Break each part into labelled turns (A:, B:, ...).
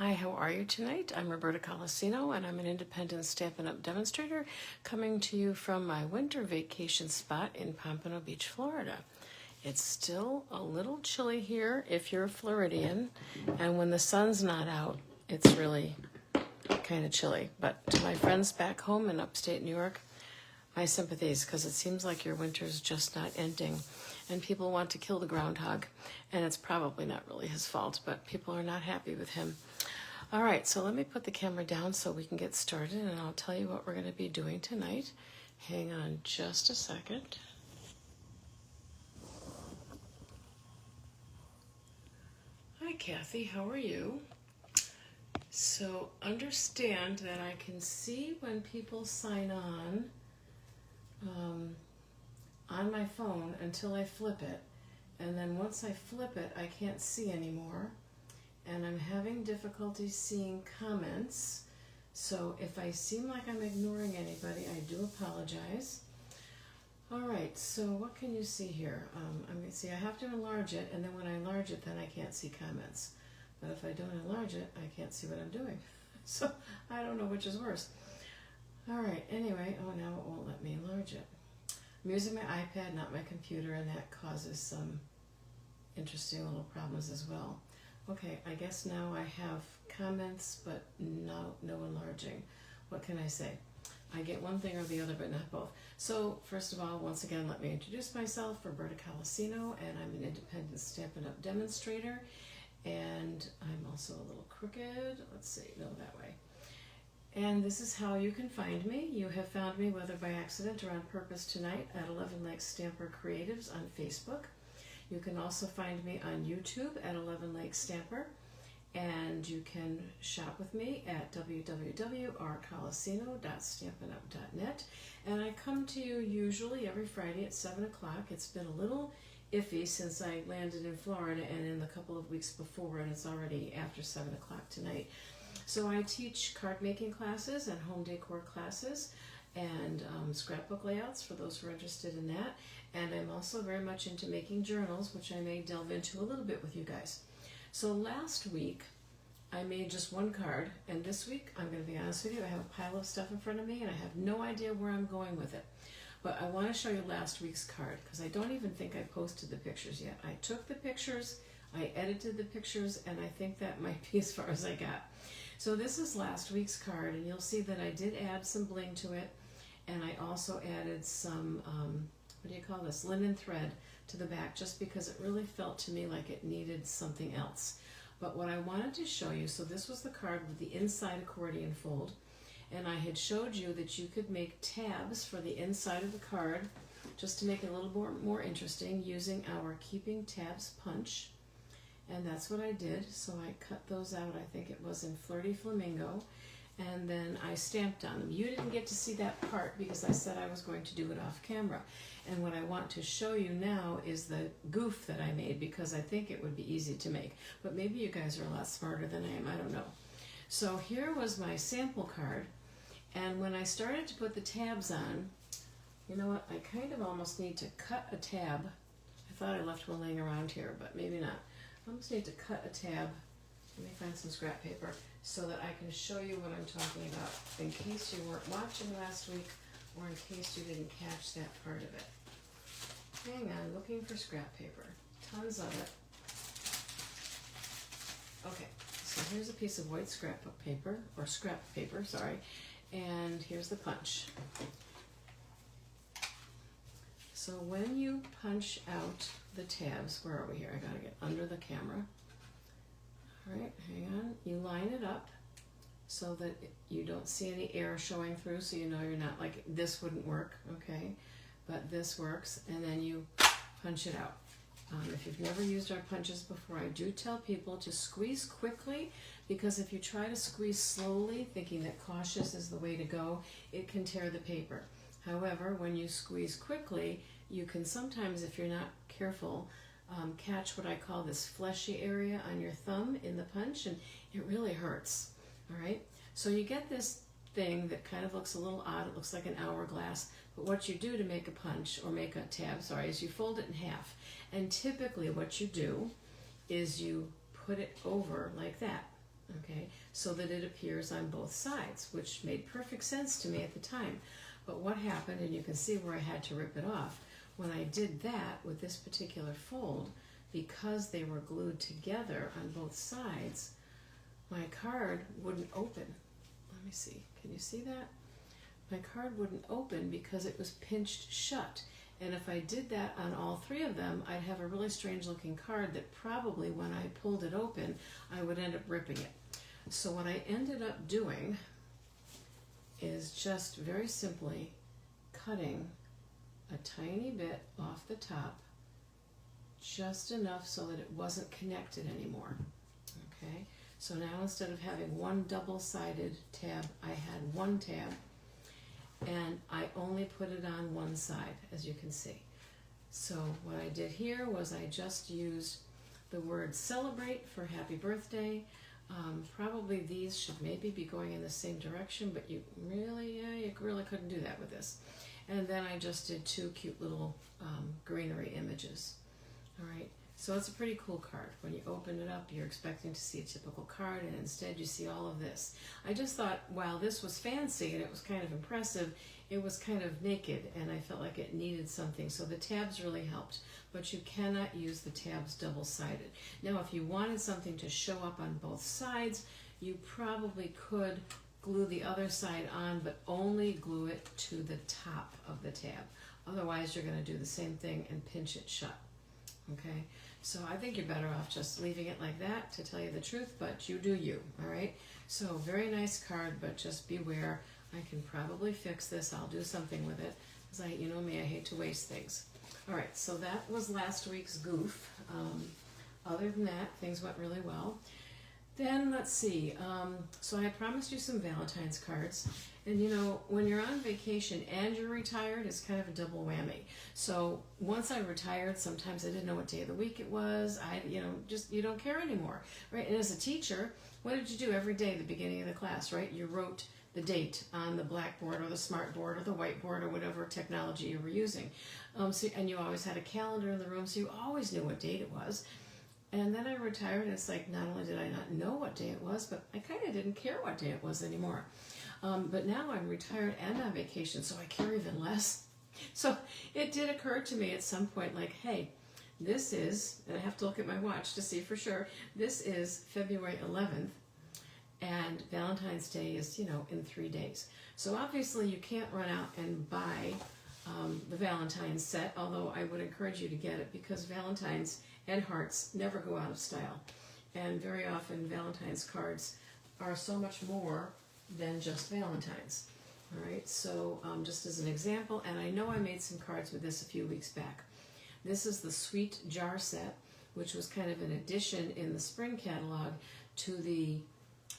A: Hi, how are you tonight? I'm Roberta Colasino, and I'm an independent Stampin' Up! Demonstrator coming to you from my winter vacation spot in Pompano Beach, Florida. It's still a little chilly here if you're a Floridian, and when the sun's not out, it's really kind of chilly. But to my friends back home in upstate New York, my sympathies, because it seems like your winter's just not ending, and people want to kill the groundhog, and it's probably not really his fault, but people are not happy with him. All right, so let me put the camera down so we can get started, and I'll tell you what we're going to be doing tonight. Hang on just a second. Hi, Kathy. How are you? So understand that I can see when people sign on my phone until I flip it, and then once I flip it, I can't see anymore. And I'm having difficulty seeing comments, so if I seem like I'm ignoring anybody, I do apologize. All right, so what can you see here? I'm going to see I have to enlarge it, and then when I enlarge it, then I can't see comments. But if I don't enlarge it, I can't see what I'm doing. So I don't know which is worse. All right, anyway, oh, now it won't let me enlarge it. I'm using my iPad, not my computer, and that causes some interesting little problems as well. Okay, I guess now I have comments, but no enlarging. What can I say? I get one thing or the other, but not both. So, first of all, once again, let me introduce myself, Roberta Colasino, and I'm an independent Stampin' Up! Demonstrator, and I'm also a little crooked. Let's see, no, that way. And this is how you can find me. You have found me, whether by accident or on purpose, tonight at 11 Lakes Stamper Creatives on Facebook. You can also find me on YouTube at 11 Lakes Stamper, and you can shop with me at www.rcolasino.stampinup.net. And I come to you usually every Friday at 7 o'clock. It's been a little iffy since I landed in Florida and in the couple of weeks before, and it's already after 7 o'clock tonight. So I teach card making classes and home decor classes and scrapbook layouts for those who are interested in that. And I'm also very much into making journals, which I may delve into a little bit with you guys. So last week, I made just one card, and this week, I'm going to be honest with you, I have a pile of stuff in front of me, and I have no idea where I'm going with it. But I want to show you last week's card, because I don't even think I posted the pictures yet. I took the pictures, I edited the pictures, and I think that might be as far as I got. So this is last week's card, and you'll see that I did add some bling to it, and I also added some what do you call this, linen thread to the back, just because it really felt to me like it needed something else. But what I wanted to show you, so this was the card with the inside accordion fold, and I had showed you that you could make tabs for the inside of the card just to make it a little more interesting using our Keeping Tabs punch. And that's what I did. So I cut those out, I think it was in Flirty Flamingo, and then I stamped on them. You didn't get to see that part because I said I was going to do it off camera. And what I want to show you now is the goof that I made, because I think it would be easy to make. But maybe you guys are a lot smarter than I am, I don't know. So here was my sample card, and when I started to put the tabs on, you know what, I kind of almost need to cut a tab. I thought I left one laying around here, but maybe not. I almost need to cut a tab. Let me find some scrap paper so that I can show you what I'm talking about, in case you weren't watching last week or in case you didn't catch that part of it. Hang on, looking for scrap paper. Tons of it. Okay, so here's a piece of white scrapbook paper, or scrap paper, sorry, and here's the punch. So when you punch out the tabs, where are we here? I gotta get under the camera. All right, hang on. You line it up so that you don't see any air showing through, so you know you're not, like, this wouldn't work, okay? But this works, and then you punch it out. If you've never used our punches before, I do tell people to squeeze quickly, because if you try to squeeze slowly, thinking that cautious is the way to go, it can tear the paper. However, when you squeeze quickly, you can sometimes, if you're not careful, catch what I call this fleshy area on your thumb in the punch, and it really hurts. All right, so you get this thing that kind of looks a little odd. It looks like an hourglass, but what you do to make a punch, or make a tab, sorry, is you fold it in half. And typically what you do is you put it over like that, okay, so that it appears on both sides, which made perfect sense to me at the time. But what happened, and you can see where I had to rip it off, when I did that with this particular fold, because they were glued together on both sides, my card wouldn't open. Let me see, can you see that? My card wouldn't open because it was pinched shut. And if I did that on all three of them, I'd have a really strange looking card that probably when I pulled it open, I would end up ripping it. So what I ended up doing is just very simply cutting a tiny bit off the top, just enough so that it wasn't connected anymore. Okay, so now instead of having one double-sided tab, I had one tab, and I only put it on one side, as you can see. So what I did here was I just used the word celebrate for happy birthday. Probably these should maybe be going in the same direction, but you really couldn't do that with this. And then I just did two cute little greenery images. All right, so it's a pretty cool card. When you open it up, you're expecting to see a typical card, and instead you see all of this. I just thought, while this was fancy and it was kind of impressive, it was kind of naked, and I felt like it needed something. So the tabs really helped, but you cannot use the tabs double-sided. Now, if you wanted something to show up on both sides, you probably could glue the other side on, but only glue it to the top of the tab. Otherwise, you're going to do the same thing and pinch it shut. Okay, so I think you're better off just leaving it like that, to tell you the truth, but you do you, all right? So very nice card, but just beware. I can probably fix this. I'll do something with it, because you know me, I hate to waste things. All right, so that was last week's goof. Other than that, things went really well. Then let's see, so I had promised you some Valentine's cards, and you know, when you're on vacation and you're retired, it's kind of a double whammy. So once I retired, sometimes I didn't know what day of the week it was. You don't care anymore, right? And as a teacher, what did you do every day at the beginning of the class, right? You wrote the date on the blackboard or the smart board or the whiteboard or whatever technology you were using. And you always had a calendar in the room, so you always knew what date it was. And then I retired, and it's like, not only did I not know what day it was, but I kind of didn't care what day it was anymore. But now I'm retired and on vacation, so I care even less. So it did occur to me at some point, like, hey, this is, and I have to look at my watch to see for sure, this is February 11th, and Valentine's Day is, in 3 days. So obviously you can't run out and buy the Valentine's set, although I would encourage you to get it, because Valentine's and hearts never go out of style. And very often Valentine's cards are so much more than just Valentine's. All right, so just as an example, and I know I made some cards with this a few weeks back. This is the Sweet Jar set, which was kind of an addition in the spring catalog to the,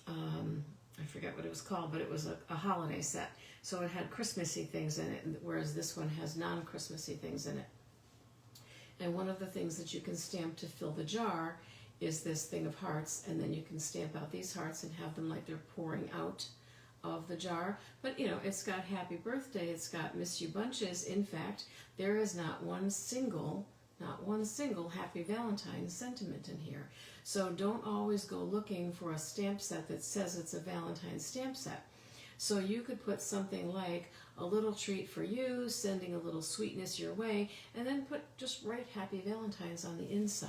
A: I forget what it was called, but it was a holiday set. So it had Christmassy things in it, whereas this one has non-Christmassy things in it. And one of the things that you can stamp to fill the jar is this thing of hearts, and then you can stamp out these hearts and have them like they're pouring out of the jar. But it's got happy birthday, it's got miss you bunches. In fact, there is not one single happy Valentine's sentiment in here. So don't always go looking for a stamp set that says it's a Valentine's stamp set. So you could put something like a little treat for you, sending a little sweetness your way, and then just write Happy Valentine's on the inside.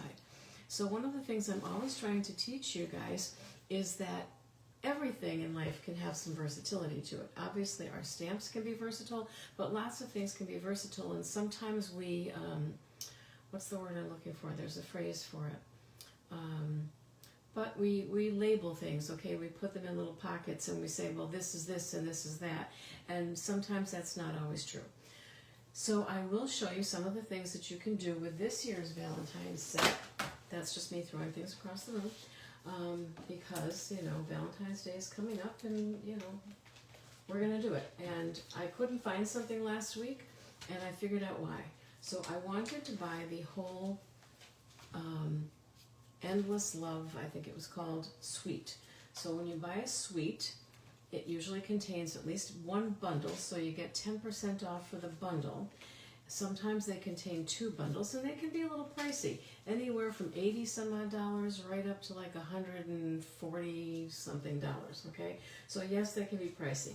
A: So one of the things I'm always trying to teach you guys is that everything in life can have some versatility to it. Obviously our stamps can be versatile, but lots of things can be versatile, and sometimes we, what's the word I'm looking for? There's a phrase for it. But we label things, okay? We put them in little pockets and we say, well, this is this and this is that. And sometimes that's not always true. So I will show you some of the things that you can do with this year's Valentine's set. That's just me throwing things across the room. Because, Valentine's Day is coming up, and, we're going to do it. And I couldn't find something last week, and I figured out why. So I wanted to buy the whole Endless Love, I think it was called, suite. So when you buy a suite, it usually contains at least one bundle, so you get 10% off for the bundle. Sometimes they contain 2 bundles, and they can be a little pricey, anywhere from 80 some odd dollars right up to like 140 something dollars, okay? So yes, they can be pricey.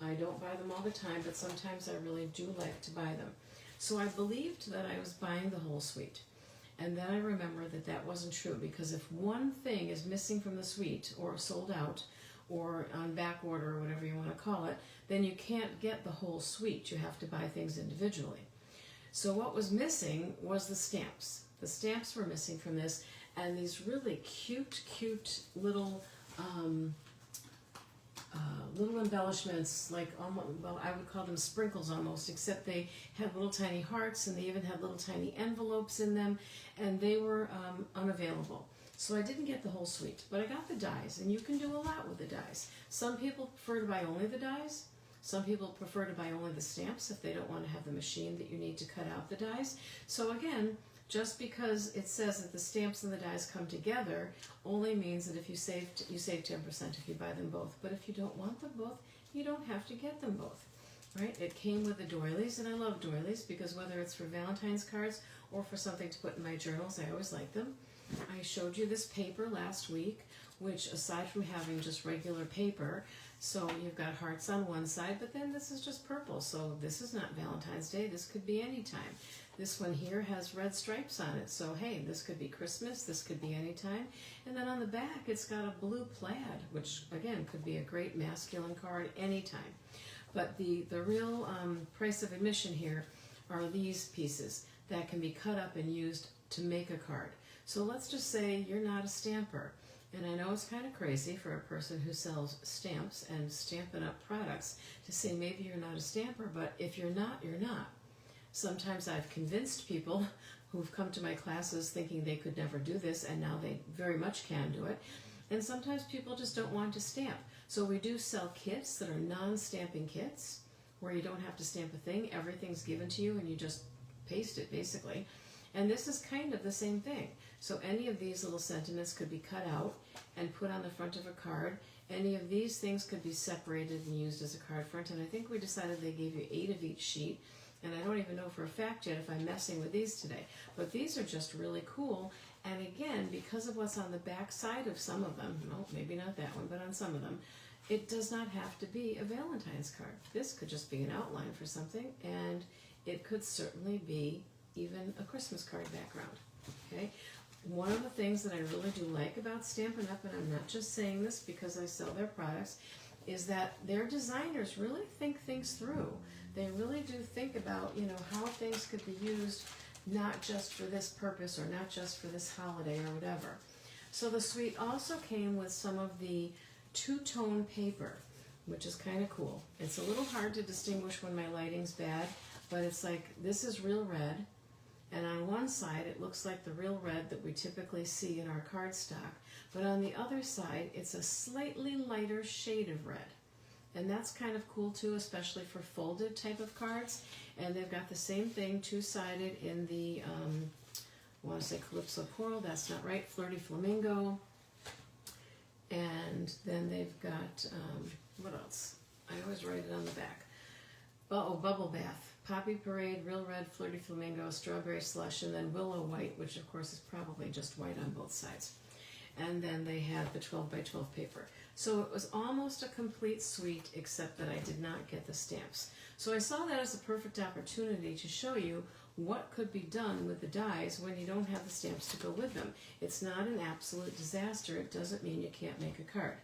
A: I don't buy them all the time, but sometimes I really do like to buy them. So I believed that I was buying the whole suite. And then I remember that that wasn't true, because if one thing is missing from the suite or sold out or on back order or whatever you want to call it, then you can't get the whole suite. You have to buy things individually. So what was missing was the stamps. The stamps were missing from this, and these really cute little little embellishments, like almost, well, I would call them sprinkles almost, except they had little tiny hearts, and they even had little tiny envelopes in them, and they were unavailable. So I didn't get the whole suite, but I got the dies, and you can do a lot with the dies. Some people prefer to buy only the dies. Some people prefer to buy only the stamps if they don't want to have the machine that you need to cut out the dies. So again, just because it says that the stamps and the dies come together only means that if you save 10% if you buy them both. But if you don't want them both, you don't have to get them both, right? It came with the doilies, and I love doilies because whether it's for Valentine's cards or for something to put in my journals, I always like them. I showed you this paper last week, which aside from having just regular paper, so you've got hearts on one side, but then this is just purple, so this is not Valentine's Day, this could be any time. This one here has red stripes on it, so hey, this could be Christmas, this could be any time. And then on the back, it's got a blue plaid, which again could be a great masculine card anytime. But the real price of admission here are these pieces that can be cut up and used to make a card. So let's just say you're not a stamper. And I know it's kind of crazy for a person who sells stamps and Stampin' Up! Products to say maybe you're not a stamper, but if you're not, you're not. Sometimes I've convinced people who've come to my classes thinking they could never do this, and now they very much can do it. And sometimes people just don't want to stamp. So we do sell kits that are non-stamping kits, where you don't have to stamp a thing. Everything's given to you and you just paste it, basically. And this is kind of the same thing. So any of these little sentiments could be cut out and put on the front of a card. Any of these things could be separated and used as a card front. And I think we decided they gave you 8 of each sheet. And I don't even know for a fact yet if I'm messing with these today. But these are just really cool. And again, because of what's on the back side of some of them, well, maybe not that one, but on some of them, it does not have to be a Valentine's card. This could just be an outline for something, and it could certainly be even a Christmas card background. Okay? One of the things that I really do like about Stampin' Up!, and I'm not just saying this because I sell their products, is that their designers really think things through. They really do think about, how things could be used not just for this purpose or not just for this holiday or whatever. So the suite also came with some of the two-tone paper, which is kind of cool. It's a little hard to distinguish when my lighting's bad, but it's like this is real red, and on one side it looks like the real red that we typically see in our cardstock, but on the other side it's a slightly lighter shade of red. And that's kind of cool too, especially for folded type of cards. And they've got the same thing, two-sided in the, I want to say Calypso Coral, that's not right, Flirty Flamingo. And then they've got, what else? I always write it on the back. Oh, Bubble Bath, Poppy Parade, Real Red, Flirty Flamingo, Strawberry Slush, and then Willow White, which of course is probably just white on both sides. And then they had the 12 by 12 paper. So it was almost a complete suite, except that I did not get the stamps. So I saw that as a perfect opportunity to show you what could be done with the dies when you don't have the stamps to go with them. It's not an absolute disaster. It doesn't mean you can't make a card.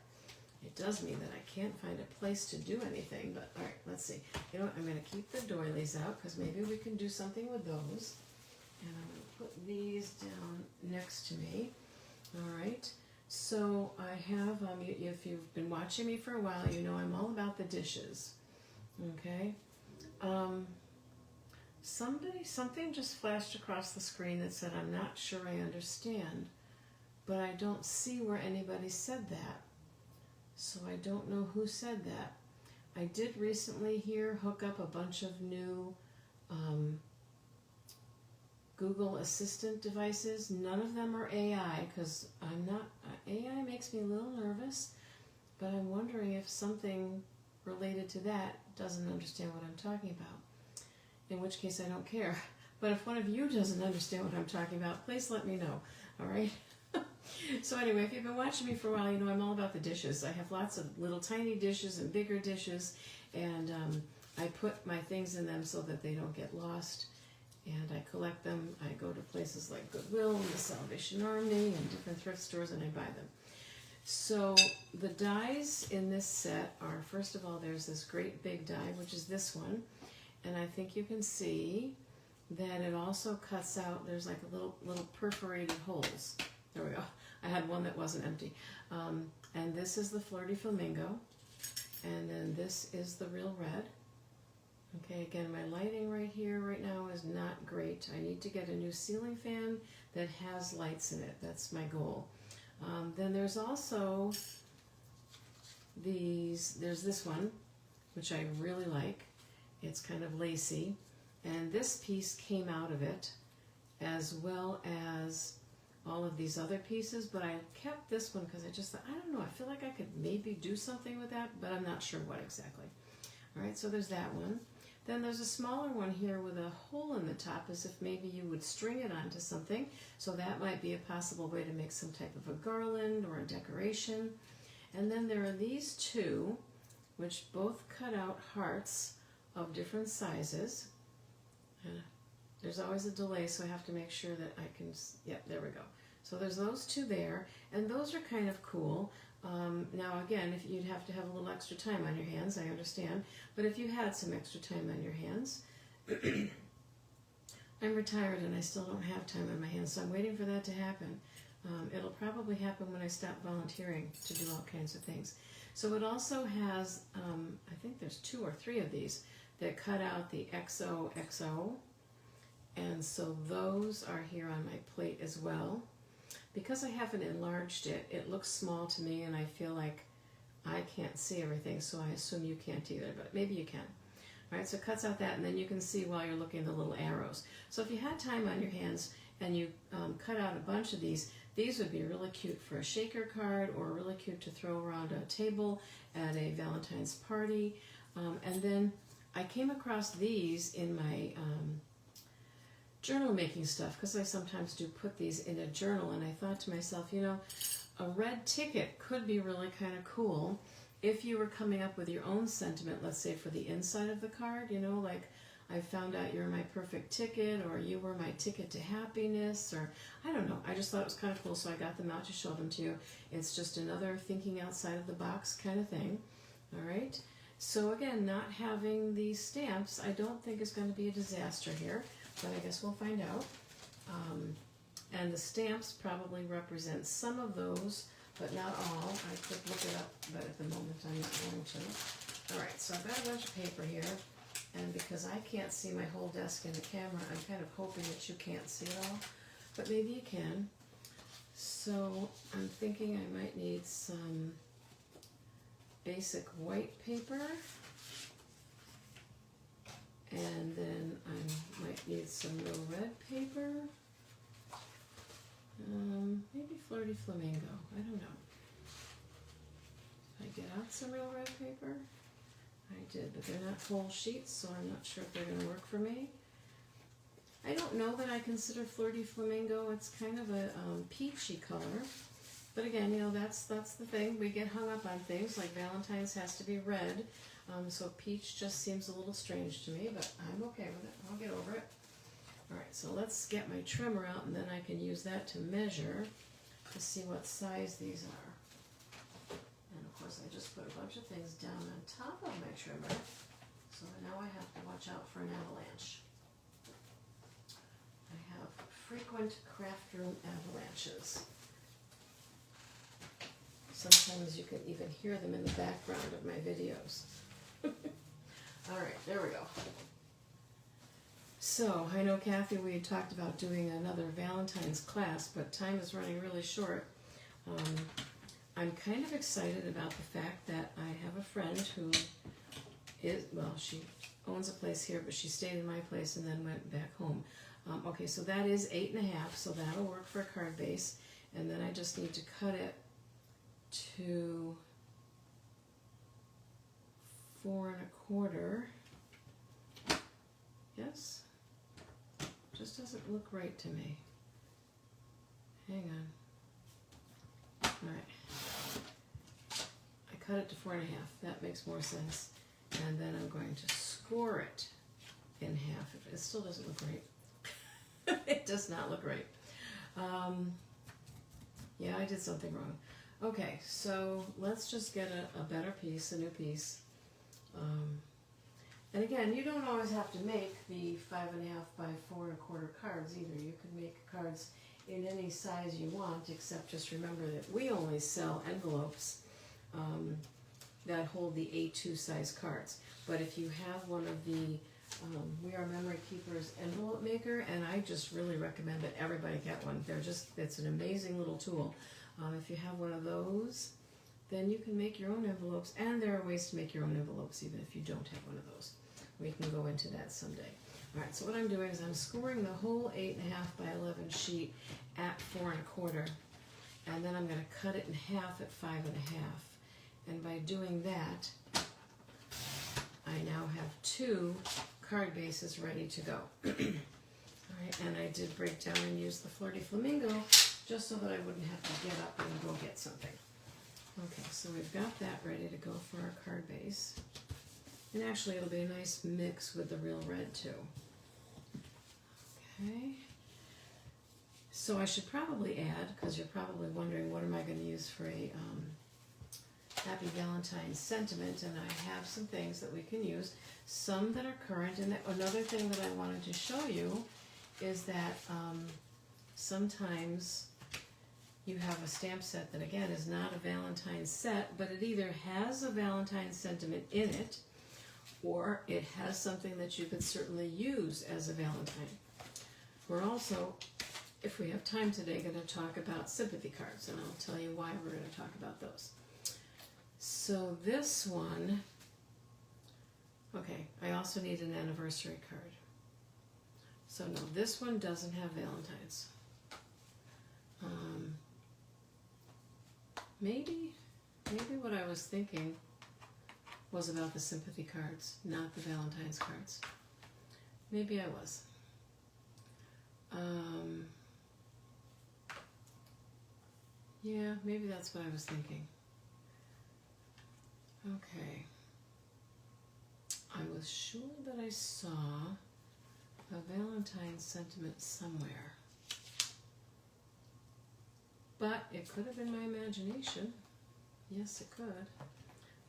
A: It does mean that I can't find a place to do anything, but all right, let's see. You know what, I'm going to keep the doilies out because maybe we can do something with those. And I'm going to put these down next to me. All right. So I have, if you've been watching me for a while, you know I'm all about the dishes, okay? Something just flashed across the screen that said, I'm not sure I understand, but I don't see where anybody said that. So I don't know who said that. I did recently hook up a bunch of new Google Assistant devices. None of them are AI because AI makes me a little nervous, but I'm wondering if something related to that doesn't understand what I'm talking about. in which case I don't care. But if one of you doesn't understand what I'm talking about, please let me know, all right? So anyway, if you've been watching me for a while, you know I'm all about the dishes. I have lots of little tiny dishes and bigger dishes, and I put my things in them so that they don't get lost, and I collect them. I go to places like Goodwill and the Salvation Army and different thrift stores, and I buy them. So the dies in this set are, first of all, there's this great big die, which is this one, and I think you can see that it also cuts out, there's like a little perforated holes. There we go. I had one that wasn't empty. And this is the Flirty Flamingo, and then this is the Real Red. Okay, again, my lighting right here right now is not great. I need to get a new ceiling fan that has lights in it. That's my goal. Then there's also there's this one, which I really like. It's kind of lacy. And this piece came out of it, as well as all of these other pieces, but I kept this one because I just thought, I don't know, I feel like I could maybe do something with that, but I'm not sure what exactly. All right, so there's that one. Then there's a smaller one here with a hole in the top, as if maybe you would string it onto something. So that might be a possible way to make some type of a garland or a decoration. And then there are these two, which both cut out hearts of different sizes. There's always a delay, so I have to make sure that I can, yep, there we go. So there's those two there, and those are kind of cool. Now again, if you'd have to have a little extra time on your hands, I understand, but if you had some extra time on your hands, I'm retired and I still don't have time on my hands, so I'm waiting for that to happen. It'll probably happen when I stop volunteering to do all kinds of things. So it also has, I think there's 2 or 3 of these that cut out the XOXO, and so those are here on my plate as well. Because I haven't enlarged it, it looks small to me, and I feel like I can't see everything, so I assume you can't either, but maybe you can. All right, so it cuts out that, and then you can see while you're looking at the little arrows. So if you had time on your hands and you cut out a bunch of these would be really cute for a shaker card, or really cute to throw around a table at a Valentine's party. And then I came across these in my journal making stuff, because I sometimes do put these in a journal, and I thought to myself, you know, a red ticket could be really kind of cool if you were coming up with your own sentiment, let's say for the inside of the card, you know, like, I found out you're my perfect ticket, or you were my ticket to happiness, or I don't know. I just thought it was kind of cool, so I got them out to show them to you. It's just another thinking outside of the box kind of thing. All right. So again, not having these stamps, I don't think is going to be a disaster here, but I guess we'll find out. And the stamps probably represent some of those, but not all. I could look it up, but at the moment I'm not going to. All right, so I've got a bunch of paper here. And because I can't see my whole desk in the camera, I'm kind of hoping that you can't see it all, but maybe you can. So I'm thinking I might need some basic white paper, and then I might need some real red paper, maybe Flirty Flamingo, I don't know. Did I get out some real red paper? I did, but they're not whole sheets, so I'm not sure if they're going to work for me. I don't know that I consider Flirty Flamingo. It's kind of a peachy color. But again, you know, that's the thing. We get hung up on things, like Valentine's has to be red. So peach just seems a little strange to me, but I'm okay with it. I'll get over it. All right, so let's get my trimmer out, and then I can use that to measure to see what size these are. And of course, I just put a bunch of things down on top of my trimmer, so now I have to watch out for an avalanche. I have frequent craft room avalanches. Sometimes you can even hear them in the background of my videos. All right, there we go. So, I know, Kathy, we had talked about doing another Valentine's class, but time is running really short. I'm kind of excited about the fact that I have a friend who is, well, she owns a place here, but she stayed in my place and then went back home. Okay, so that is 8.5, so that'll work for a card base. And then I just need to cut it to 4 1/4. Yes? Just doesn't look right to me. Hang on. Alright. I cut it to 4.5. That makes more sense. And then I'm going to score it in half. It still doesn't look right. It does not look right. Yeah, I did something wrong. Okay, so let's just get a better piece, a new piece. And again, you don't always have to make the 5.5 by 4.25 cards either. You can make cards in any size you want, except just remember that we only sell envelopes that hold the A2 size cards. But if you have one of the We Are Memory Keepers envelope maker, and I just really recommend that everybody get one. It's an amazing little tool. If you have one of those, then you can make your own envelopes, and there are ways to make your own envelopes even if you don't have one of those. We can go into that someday. Alright, so what I'm doing is I'm scoring the whole 8.5 by 11 sheet at 4.25, and then I'm going to cut it in half at 5.5. And by doing that, I now have 2 card bases ready to go. Alright, and I did break down and use the Flirty Flamingo just so that I wouldn't have to get up and go get something. Okay, so we've got that ready to go for our card base. And actually it'll be a nice mix with the real red too. Okay. So I should probably add, because you're probably wondering what am I going to use for a Happy Valentine's sentiment, and I have some things that we can use, some that are current. And another thing that I wanted to show you is that sometimes you have a stamp set that again is not a Valentine's set, but it either has a Valentine's sentiment in it, or it has something that you could certainly use as a Valentine. We're also, if we have time today, going to talk about sympathy cards, and I'll tell you why we're going to talk about those. So this one, okay, I also need an anniversary card. So no, this one doesn't have Valentine's. Maybe what I was thinking was about the sympathy cards, not the Valentine's cards. Maybe I was. Yeah, maybe that's what I was thinking. Okay. I was sure that I saw a Valentine's sentiment somewhere. But it could have been my imagination. Yes, it could.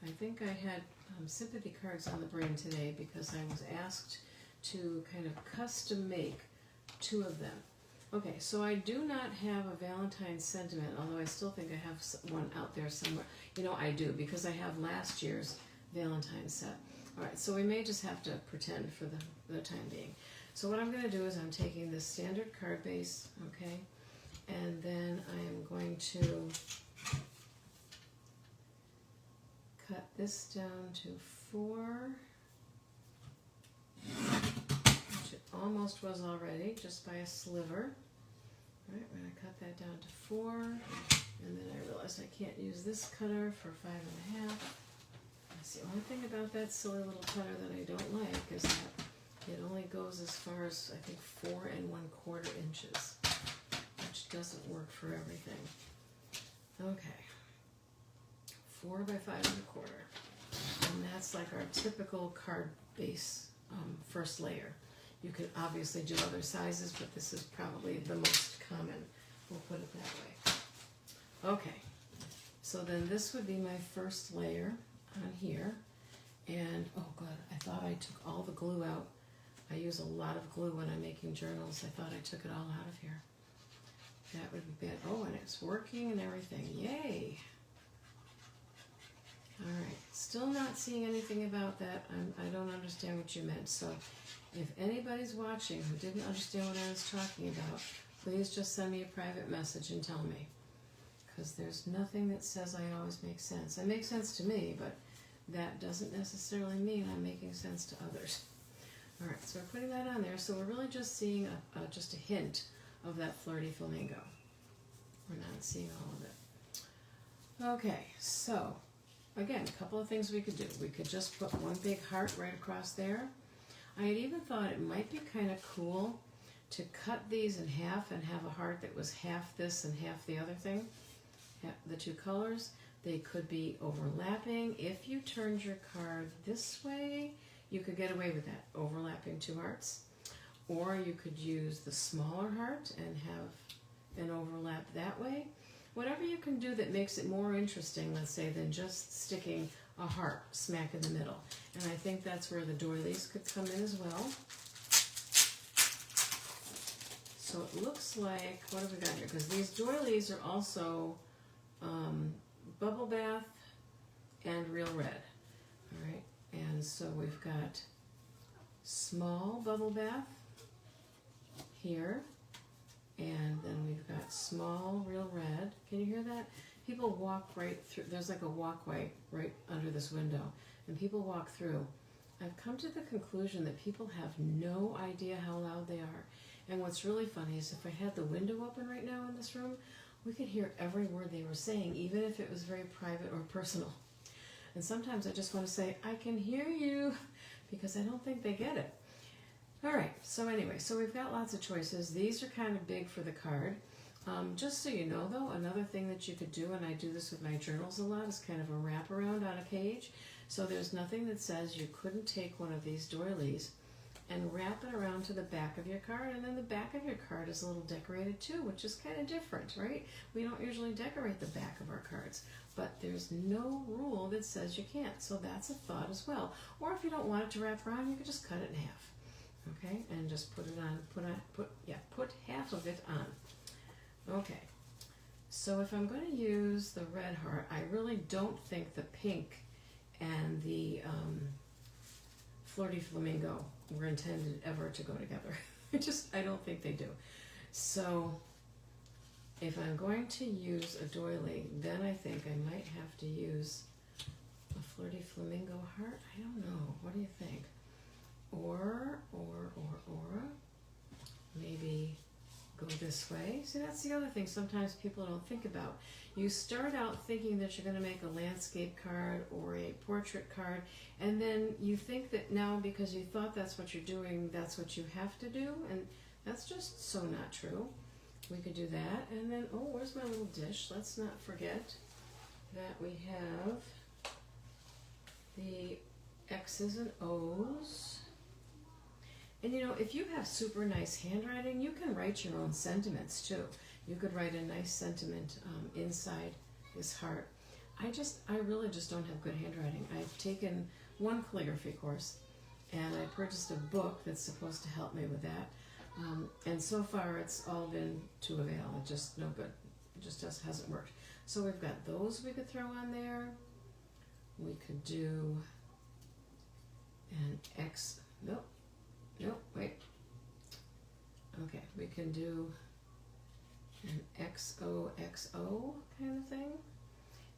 A: I think I had sympathy cards on the brain today because I was asked to kind of custom make 2 of them. Okay, so I do not have a Valentine's sentiment, although I still think I have one out there somewhere. You know, I do, because I have last year's Valentine's set. Alright, so we may just have to pretend for the time being. So what I'm going to do is I'm taking this standard card base, okay, and then I am going to cut this down to 4, which it almost was already, just by a sliver. All right, we're going to cut that down to 4, and then I realized I can't use this cutter for 5.5. That's the only thing about that silly little cutter that I don't like is that it only goes as far as, I think, 4 1/4 inches, which doesn't work for everything. Okay, 4 by 5 1/4, and that's like our typical card base first layer. You could obviously do other sizes, but this is probably the most common. We'll put it that way. Okay, so then this would be my first layer on here, and oh good, I thought I took all the glue out. I use a lot of glue when I'm making journals. I thought I took it all out of here. That would be bad. Oh, and it's working and everything. Yay! Alright, still not seeing anything about that. I don't understand what you meant. So if anybody's watching who didn't understand what I was talking about, please just send me a private message and tell me. Because there's nothing that says I always make sense. I make sense to me, but that doesn't necessarily mean I'm making sense to others. Alright, so we're putting that on there. So we're really just seeing just a hint of that Flirty Flamingo. We're not seeing all of it. Okay, so again, a couple of things we could do. We could just put one big heart right across there. I had even thought it might be kind of cool to cut these in half and have a heart that was half this and half the other thing, the two colors. They could be overlapping. If you turned your card this way, you could get away with that, overlapping two hearts. Or you could use the smaller heart and have an overlap that way. Whatever you can do that makes it more interesting, let's say, than just sticking a heart smack in the middle. And I think that's where the doilies could come in as well. So it looks like, what have we got here? Because these doilies are also bubble bath and real red. All right, and so we've got small bubble bath here, and then we've got small real red. Can you hear that? People walk right through. There's like a walkway right under this window, and people walk through. I've come to the conclusion that people have no idea how loud they are. And what's really funny is if I had the window open right now in this room, we could hear every word they were saying, even if it was very private or personal. And sometimes I just want to say, I can hear you, because I don't think they get it. All right, so anyway, so we've got lots of choices. These are kind of big for the card. Just so you know, though, another thing that you could do, and I do this with my journals a lot, is kind of a wraparound on a page. So there's nothing that says you couldn't take one of these doilies and wrap it around to the back of your card, and then the back of your card is a little decorated too, which is kind of different, right? We don't usually decorate the back of our cards, but there's no rule that says you can't, so that's a thought as well. Or if you don't want it to wrap around, you could just cut it in half, okay? And just put it on, put half of it on. Okay, so if I'm going to use the red heart, I really don't think the pink and the Flirty Flamingo were intended ever to go together. I don't think they do. So if I'm going to use a doily, then I think I might have to use a Flirty Flamingo heart. I don't know. What do you think? Or maybe go this way. See, that's the other thing sometimes people don't think about. You start out thinking that you're going to make a landscape card or a portrait card, and then you think that now because you thought that's what you're doing, that's what you have to do, and that's just so not true. We could do that, and then, oh, where's my little dish? Let's not forget that we have the X's and O's. And you know, if you have super nice handwriting, you can write your own sentiments too. You could write a nice sentiment inside this heart. I really just don't have good handwriting. I've taken one calligraphy course, and I purchased a book that's supposed to help me with that. And so far, it's all been to avail. It's just no good. It just hasn't worked. So we've got those we could throw on there. We could do an X. Nope, wait. Okay, we can do an XOXO kind of thing.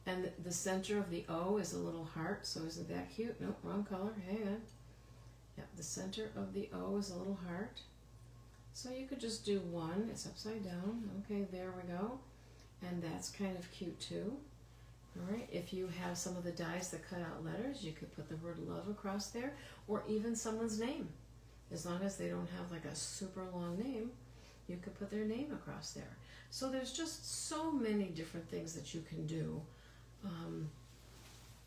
A: And the center of the O is a little heart, so isn't that cute? Nope, wrong color, hang on. Yep, the center of the O is a little heart. So you could just do one, it's upside down. Okay, there we go. And that's kind of cute too. All right, if you have some of the dies that cut out letters, you could put the word love across there, or even someone's name. As long as they don't have like a super long name, you could put their name across there. So there's just so many different things that you can do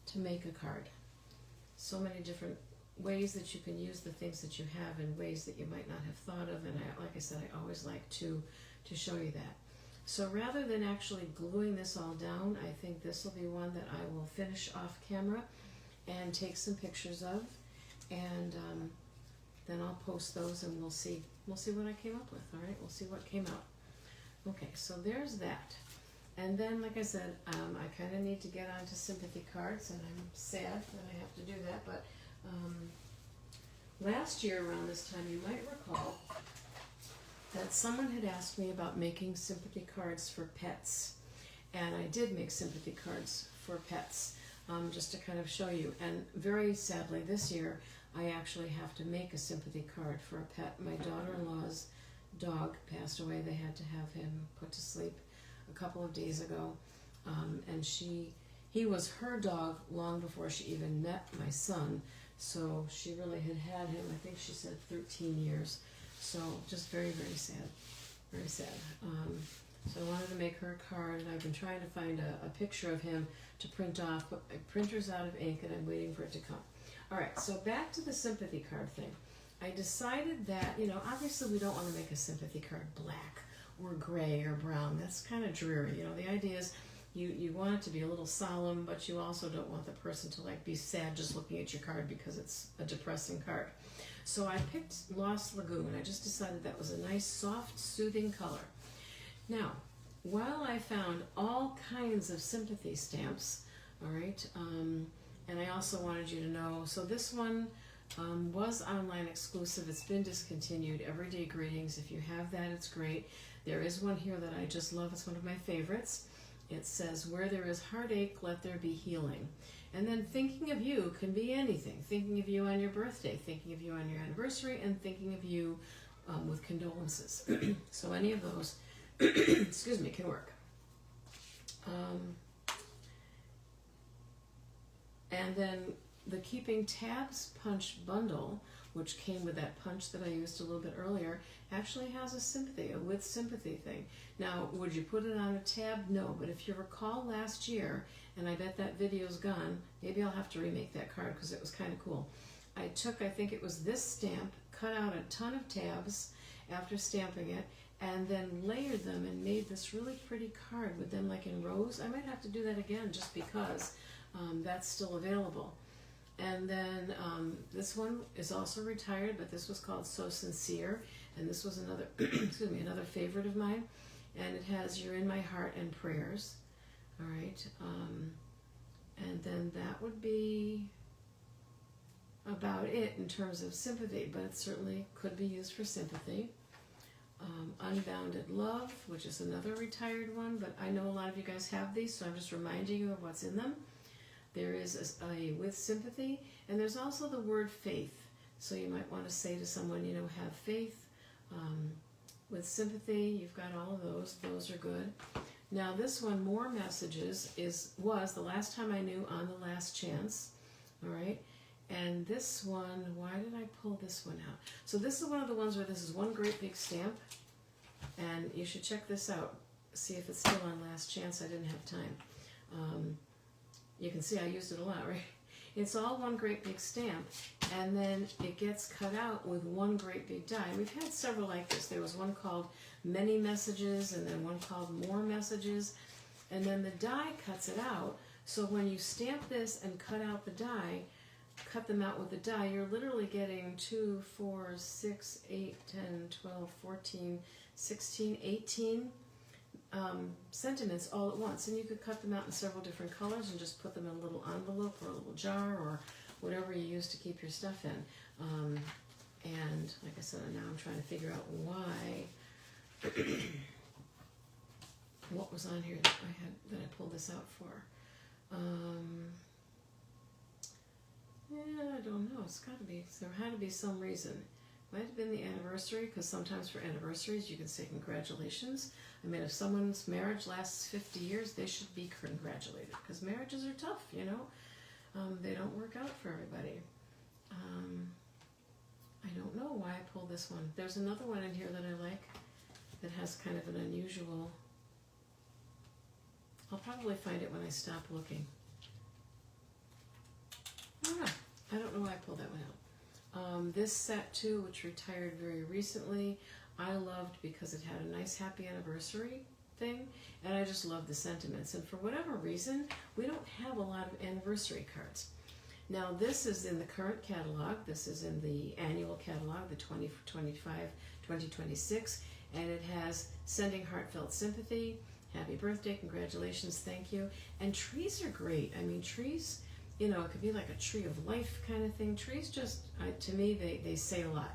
A: to make a card. So many different ways that you can use the things that you have in ways that you might not have thought of. And like I said, I always like to show you that. So rather than actually gluing this all down, I think this will be one that I will finish off camera and take some pictures of, and then I'll post those, and we'll see what I came up with. All right, we'll see what came out. Okay, so there's that. And then, like I said, I kind of need to get onto sympathy cards, and I'm sad that I have to do that. But last year around this time, you might recall that someone had asked me about making sympathy cards for pets. And I did make sympathy cards for pets, just to kind of show you. And very sadly, this year, I actually have to make a sympathy card for a pet. My daughter-in-law's dog passed away. They had to have him put to sleep a couple of days ago. And he was her dog long before she even met my son. So she really had him, I think she said 13 years. So just very, very sad. Very sad. So I wanted to make her a card, and I've been trying to find a picture of him to print off, but my printer's out of ink and I'm waiting for it to come. Alright, so back to the sympathy card thing. I decided that, obviously we don't want to make a sympathy card black or gray or brown. That's kind of dreary. The idea is you want it to be a little solemn, but you also don't want the person to be sad just looking at your card because it's a depressing card. So I picked Lost Lagoon. I just decided that was a nice, soft, soothing color. Now, while I found all kinds of sympathy stamps, all right, and I also wanted you to know, so this one was online exclusive. It's been discontinued. Everyday Greetings. If you have that, it's great. There is one here that I just love. It's one of my favorites. It says, where there is heartache, let there be healing. And then thinking of you can be anything. Thinking of you on your birthday, thinking of you on your anniversary, and thinking of you with condolences. So any of those, excuse me, can work. And then the Keeping Tabs punch bundle, which came with that punch that I used a little bit earlier, actually has a with sympathy thing. Now, would you put it on a tab? No, but if you recall last year, and I bet that video's gone, maybe I'll have to remake that card because it was kind of cool. I think it was this stamp, cut out a ton of tabs after stamping it, and then layered them and made this really pretty card with them in rows. I might have to do that again just because that's still available. And then this one is also retired, but this was called So Sincere, and this was another, excuse me, another favorite of mine. And it has You're in My Heart and Prayers. All right, and then that would be about it in terms of sympathy, but it certainly could be used for sympathy. Unbounded Love, which is another retired one, but I know a lot of you guys have these, so I'm just reminding you of what's in them. There is a with sympathy, and there's also the word faith. So you might want to say to someone, have faith. With sympathy, you've got all of those. Those are good. Now this one, More Messages, was the last time I knew on the last chance. All right. And this one, why did I pull this one out? So this is one of the ones where this is one great big stamp. And you should check this out. See if it's still on last chance. I didn't have time. You can see I used it a lot, right? It's all one great big stamp, and then it gets cut out with one great big die. And we've had several like this. There was one called Many Messages, and then one called More Messages, and then the die cuts it out. So when you stamp this and cut out the die, cut them out with the die, you're literally getting 2, 4, 6, 8, 10, 12, 14, 16, 18 sentiments all at once, and you could cut them out in several different colors and just put them in a little envelope or a little jar or whatever you use to keep your stuff in. And like I said, now I'm trying to figure out why what was on here that I pulled this out for. Yeah, I don't know. It's got to be. There had to be some reason. Might have been the anniversary, because sometimes for anniversaries you can say congratulations. I mean, if someone's marriage lasts 50 years, they should be congratulated, because marriages are tough, They don't work out for everybody. I don't know why I pulled this one. There's another one in here that I like that has kind of an unusual... I'll probably find it when I stop looking. I don't know why I pulled that one out. This set too, which retired very recently, I loved because it had a nice happy anniversary thing, and I just love the sentiments. And for whatever reason, we don't have a lot of anniversary cards. Now this is in the current catalog. This is in the annual catalog, the 2025-2026, and it has Sending Heartfelt Sympathy, Happy Birthday, Congratulations, Thank You. And trees are great. I mean, trees, it could be like a tree of life kind of thing. Trees just, to me, they say a lot.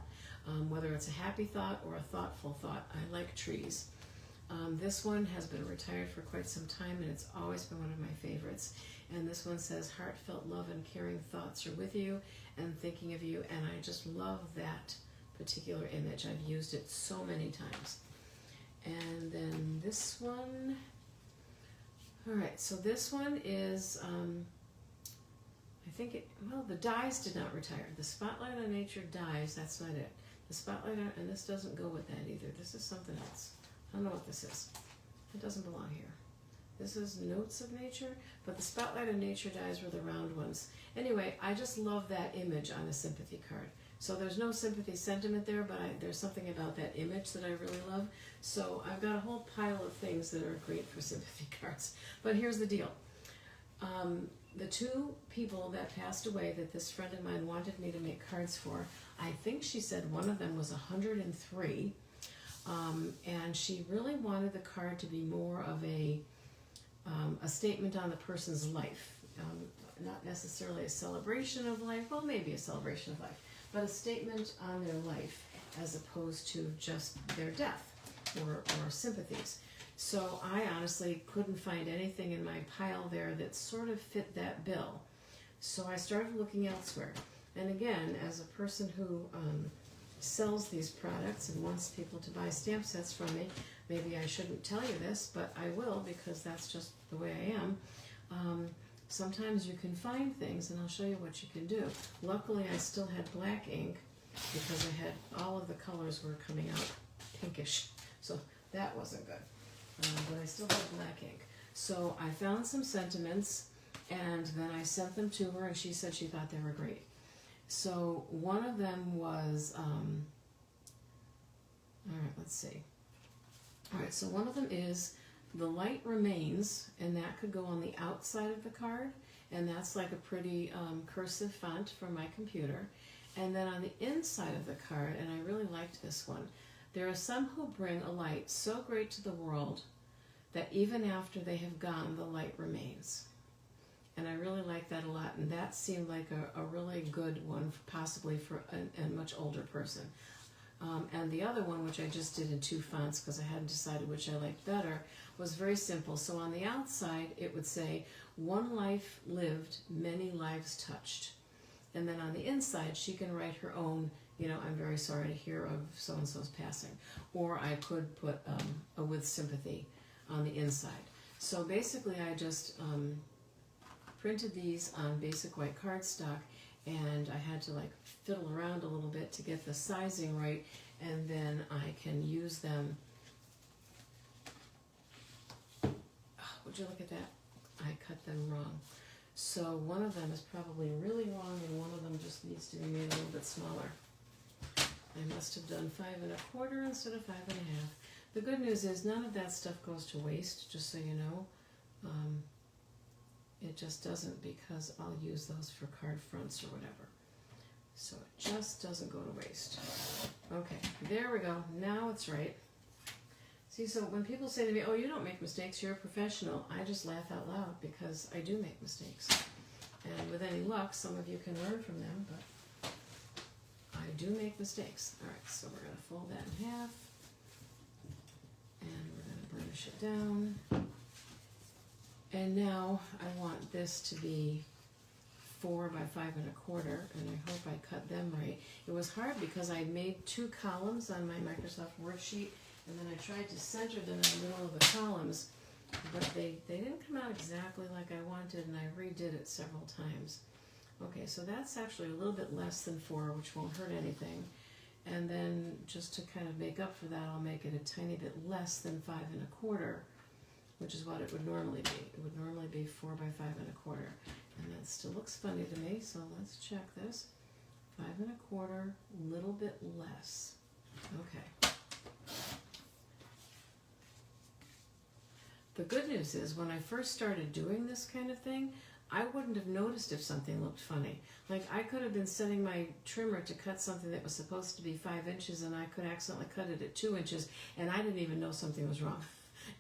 A: Whether it's a happy thought or a thoughtful thought, I like trees. This one has been retired for quite some time, and it's always been one of my favorites. And this one says, heartfelt love and caring thoughts are with you and thinking of you. And I just love that particular image. I've used it so many times. And then this one, all right, so this one is I think it, well, the dies did not retire. The Spotlight on Nature dies, that's not it. The Spotlight on, and this doesn't go with that either. This is something else. I don't know what this is. It doesn't belong here. This is Notes of Nature, but the Spotlight on Nature dies were the round ones. Anyway, I just love that image on a sympathy card. So there's no sympathy sentiment there, but there's something about that image that I really love. So I've got a whole pile of things that are great for sympathy cards. But here's the deal. The two people that passed away that this friend of mine wanted me to make cards for, I think she said one of them was 103. And she really wanted the card to be more of a statement on the person's life. Not necessarily a celebration of life, well, maybe a celebration of life, but a statement on their life as opposed to just their death or sympathies. So I honestly couldn't find anything in my pile there that sort of fit that bill. So I started looking elsewhere. And again, as a person who sells these products and wants people to buy stamp sets from me, maybe I shouldn't tell you this, but I will because that's just the way I am. Sometimes you can find things, and I'll show you what you can do. Luckily, I still had black ink because I had all of the colors were coming out pinkish, so that wasn't good. But I still had black ink. So I found some sentiments, and then I sent them to her, and she said she thought they were great. So one of them was, all right, let's see. All right, so one of them is The Light Remains, and that could go on the outside of the card, and that's like a pretty cursive font from my computer. And then on the inside of the card, and I really liked this one, there are some who bring a light so great to the world that even after they have gone, the light remains. And I really like that a lot, and that seemed like a really good one, possibly for a much older person. And the other one, which I just did in two fonts because I hadn't decided which I liked better, was very simple. So on the outside, it would say, "One life lived, many lives touched." And then on the inside, she can write her own, you know, "I'm very sorry to hear of so-and-so's passing." Or I could put a "with sympathy" on the inside. So basically, I just printed these on basic white cardstock, and I had to like fiddle around a little bit to get the sizing right, and then I can use them. Oh, would you look at that? I cut them wrong. So one of them is probably really wrong, and one of them just needs to be made a little bit smaller. I must have done 5 1/4 instead of 5 1/2. The good news is none of that stuff goes to waste, just so you know. It just doesn't, because I'll use those for card fronts or whatever. So it just doesn't go to waste. Okay, there we go. Now it's right. See, so when people say to me, "Oh, you don't make mistakes, you're a professional," I just laugh out loud because I do make mistakes. And with any luck, some of you can learn from them, but I do make mistakes. All right, so we're going to fold that in half, and we're going to burnish it down. And now I want this to be 4 by 5 1/4, and I hope I cut them right. It was hard because I made 2 columns on my Microsoft Word sheet, and then I tried to center them in the middle of the columns, but they didn't come out exactly like I wanted, and I redid it several times. Okay, so that's actually a little bit less than 4, which won't hurt anything. And then just to kind of make up for that, I'll make it a tiny bit less than 5 1/4, which is what it would normally be. It would normally be 4 by 5 1/4. And that still looks funny to me, so let's check this. 5 1/4, little bit less. Okay. The good news is when I first started doing this kind of thing, I wouldn't have noticed if something looked funny. Like I could have been setting my trimmer to cut something that was supposed to be 5 inches, and I could accidentally cut it at 2 inches, and I didn't even know something was wrong.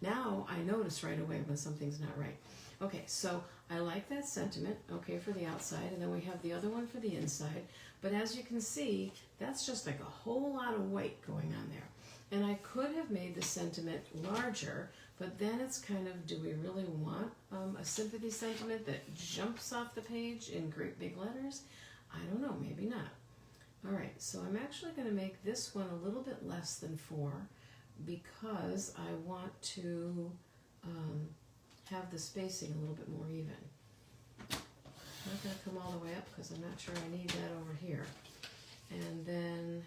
A: Now I notice right away when something's not right. Okay, so I like that sentiment, okay, for the outside, and then we have the other one for the inside. But as you can see, that's just like a whole lot of weight going on there. And I could have made the sentiment larger, but then it's kind of, do we really want a sympathy sentiment that jumps off the page in great big letters? I don't know, maybe not. All right, so I'm actually going to make this one a little bit less than 4 because I want to have the spacing a little bit more even. Not going to come all the way up because I'm not sure I need that over here. And then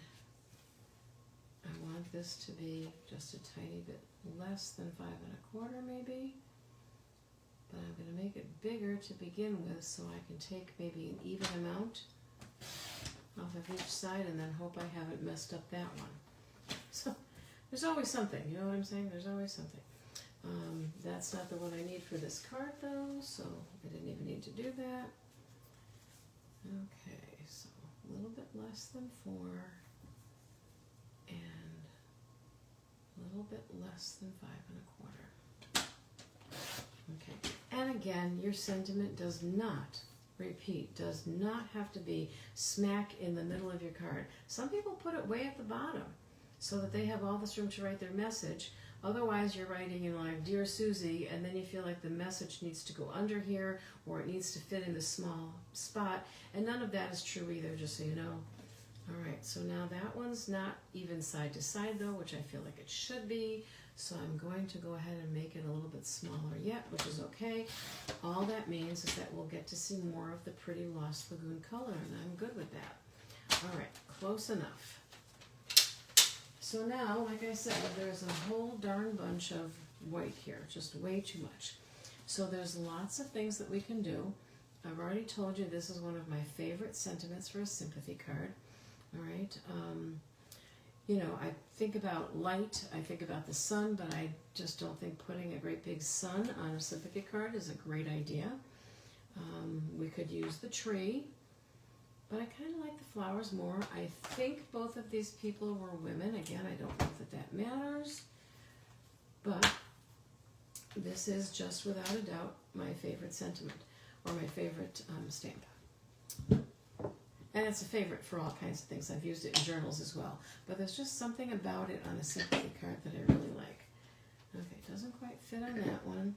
A: I want this to be just a tiny bit less than 5 1/4 maybe. But I'm going to make it bigger to begin with so I can take maybe an even amount off of each side and then hope I haven't messed up that one. So there's always something, you know what I'm saying? There's always something. That's not the one I need for this card though, so I didn't even need to do that. Okay, so a little bit less than 4 and a little bit less than 5 1/4. Okay, and again, your sentiment does not, repeat, does not have to be smack in the middle of your card. Some people put it way at the bottom so that they have all this room to write their message. Otherwise, you're writing in like, Dear Susie, and then you feel like the message needs to go under here or it needs to fit in this small spot. And none of that is true either, just so you know. All right, so now that one's not even side to side though, which I feel like it should be. So I'm going to go ahead and make it a little bit smaller yet, which is okay. All that means is that we'll get to see more of the pretty Lost Lagoon color, and I'm good with that. All right, close enough. So now, like I said, there's a whole darn bunch of white here, just way too much. So there's lots of things that we can do. I've already told you this is one of my favorite sentiments for a sympathy card. All right. You know, I think about light, I think about the sun, but I just don't think putting a great big sun on a sympathy card is a great idea. We could use the tree, but I kind of like the flowers more. I think both of these people were women. Again, I don't know that that matters, but this is just without a doubt my favorite sentiment, or my favorite stamp. And it's a favorite for all kinds of things. I've used it in journals as well. But there's just something about it on a sympathy card that I really like. Okay, it doesn't quite fit on that one.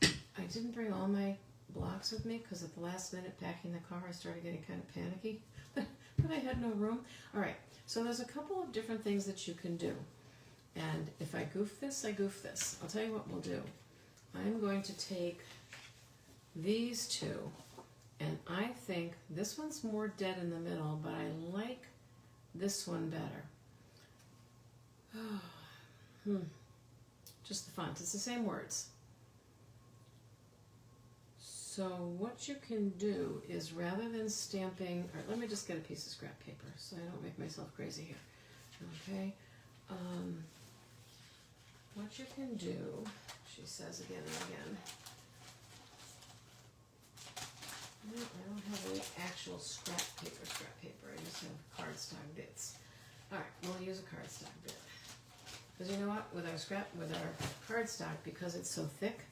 A: I didn't bring all my blocks with me because at the last minute packing the car I started getting kind of panicky. But I had no room. All right, so there's a couple of different things that you can do. And if I goof this, I goof this. I'll tell you what we'll do. I'm going to take these two. And I think this one's more dead in the middle, but I like this one better. Just the font. It's the same words. So what you can do is rather than stamping, or let me just get a piece of scrap paper so I don't make myself crazy here. Okay. What you can do, she says again and again. I don't have any actual scrap paper. I just have cardstock bits. All right, we'll use a cardstock bit. Because you know what? With our cardstock, because it's so thick,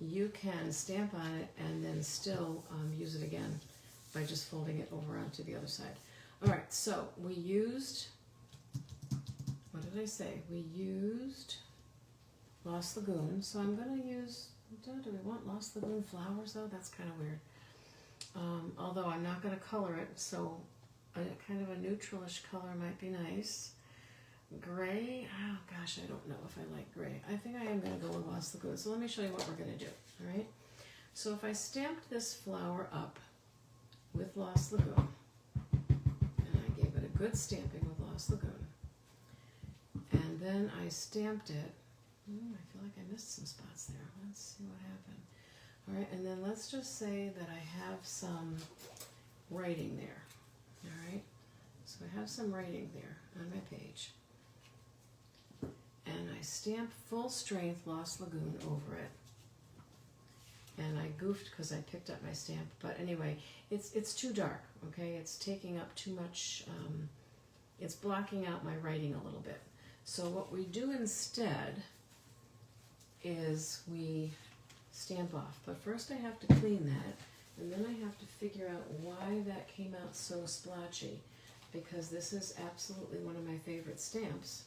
A: you can stamp on it and then still use it again by just folding it over onto the other side. All right, so we used, what did I say? We used Lost Lagoon. So I'm going to use, do we want Lost Lagoon flowers though? That's kind of weird. Although I'm not going to color it, so a kind of a neutralish color might be nice. Gray, oh gosh, I don't know if I like gray. I think I am going to go with Lost Lagoon. So let me show you what we're going to do. All right. So if I stamped this flower up with Lost Lagoon, and I gave it a good stamping with Lost Lagoon, and then I stamped it. I feel like I missed some spots there. Let's see what happened. All right, and then let's just say that I have some writing there. All right, so I have some writing there on my page. And I stamp full strength Lost Lagoon over it. And I goofed because I picked up my stamp. But anyway, it's too dark, okay? It's taking up too much, it's blocking out my writing a little bit. So what we do instead is we stamp off. But first I have to clean that, and then I have to figure out why that came out so splotchy, because this is absolutely one of my favorite stamps.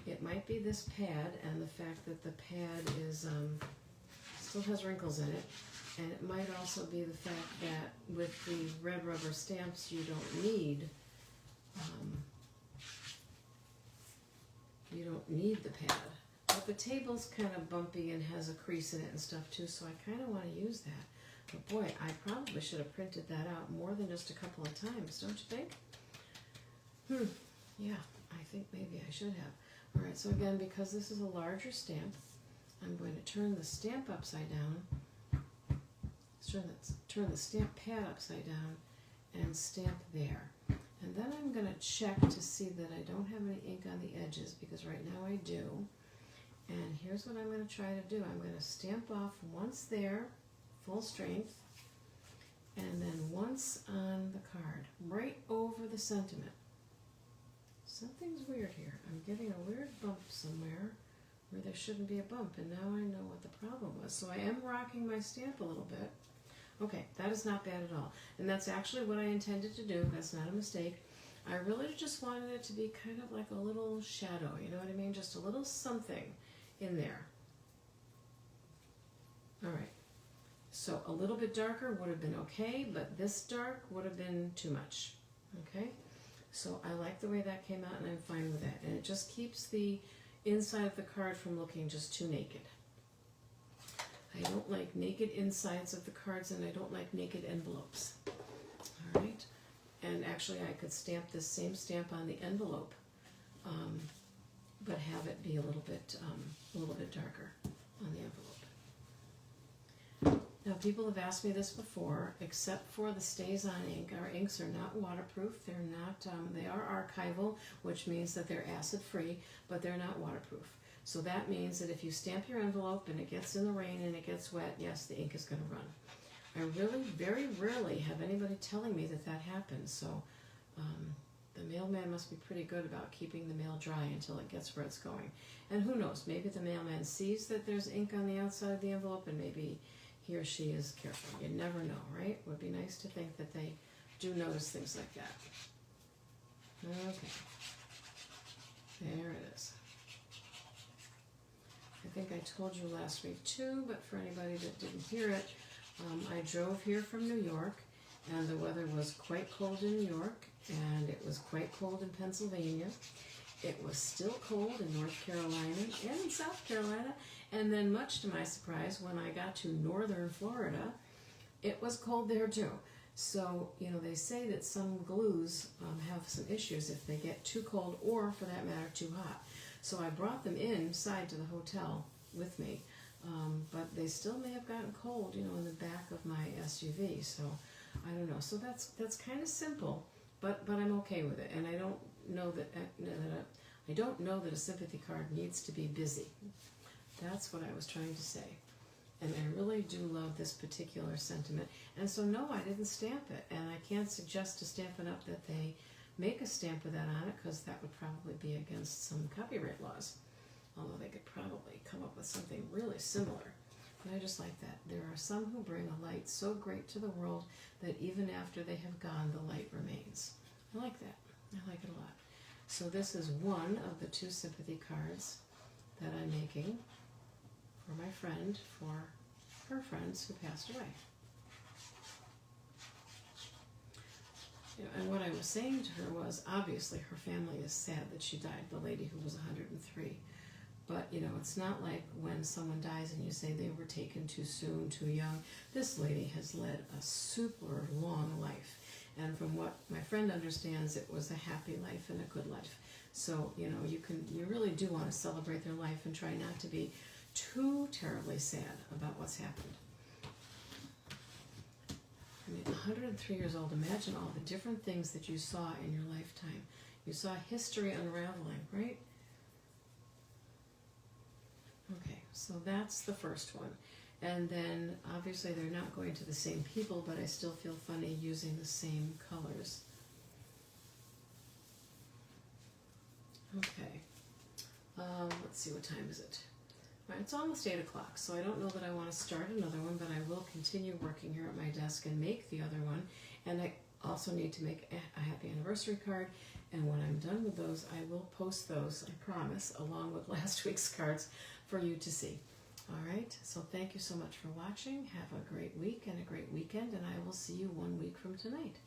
A: It might be this pad and the fact that the pad is still has wrinkles in it, and it might also be the fact that with the red rubber stamps you don't need the pad. But the table's kind of bumpy and has a crease in it and stuff too, so I kind of want to use that. But boy, I probably should have printed that out more than just a couple of times, don't you think? Yeah, I think maybe I should have. All right, so again, because this is a larger stamp, I'm going to turn the stamp upside down. Turn the stamp pad upside down and stamp there. And then I'm going to check to see that I don't have any ink on the edges, because right now I do. And here's what I'm going to try to do. I'm going to stamp off once there, full strength, and then once on the card, right over the sentiment. Something's weird here. I'm getting a weird bump somewhere where there shouldn't be a bump, and now I know what the problem was. So I am rocking my stamp a little bit. Okay, that is not bad at all. And that's actually what I intended to do. That's not a mistake. I really just wanted it to be kind of like a little shadow, you know what I mean? Just a little something in there. All right. So a little bit darker would have been okay, but this dark would have been too much. Okay? So I like the way that came out, and I'm fine with that. And it just keeps the inside of the card from looking just too naked. I don't like naked insides of the cards, and I don't like naked envelopes. All right? And actually, I could stamp this same stamp on the envelope, but have it be a little bit darker on the envelope. Now, people have asked me this before. Except for the stays on ink, our inks are not waterproof. They're not. They are archival, which means that they're acid-free, but they're not waterproof. So that means that if you stamp your envelope and it gets in the rain and it gets wet, yes, the ink is going to run. I really, very rarely have anybody telling me that that happens. So the mailman must be pretty good about keeping the mail dry until it gets where it's going. And who knows, maybe the mailman sees that there's ink on the outside of the envelope, and maybe he or she is careful. You never know, right? It would be nice to think that they do notice things like that. Okay. There it is. I think I told you last week too, but for anybody that didn't hear it, I drove here from New York, and the weather was quite cold in New York, and it was quite cold in Pennsylvania. It was still cold in North Carolina and in South Carolina, and then much to my surprise, when I got to northern Florida, it was cold there too. So, you know, they say that some glues have some issues if they get too cold, or for that matter, too hot. So I brought them inside to the hotel with me, but they still may have gotten cold, you know, in the back of my SUV. So I don't know. So that's kind of simple, but I'm okay with it, and I don't know that a sympathy card needs to be busy. That's what I was trying to say. And I really do love this particular sentiment. And so no, I didn't stamp it, and I can't suggest to Stampin' Up! That they make a stamp with that on it, because that would probably be against some copyright laws. Although they could probably come up with something really similar. But I just like that. There are some who bring a light so great to the world that even after they have gone, the light remains. I like that. I like it a lot. So this is one of the 2 sympathy cards that I'm making for my friend, for her friends who passed away. You know, and what I was saying to her was, obviously her family is sad that she died, the lady who was 103. But, you know, it's not like when someone dies and you say they were taken too soon, too young. This lady has led a super long life. And from what my friend understands, it was a happy life and a good life. So, you know, you really do want to celebrate their life and try not to be too terribly sad about what's happened. I mean, 103 years old, imagine all the different things that you saw in your lifetime. You saw history unraveling, right? Okay, so that's the first one. And then, obviously, they're not going to the same people, but I still feel funny using the same colors. Okay. Let's see, what time is it? All right, it's almost 8 o'clock, so I don't know that I want to start another one, but I will continue working here at my desk and make the other one. And I also need to make a happy anniversary card, and when I'm done with those, I will post those, I promise, along with last week's cards for you to see. All right, so thank you so much for watching. Have a great week and a great weekend, and I will see you 1 week from tonight.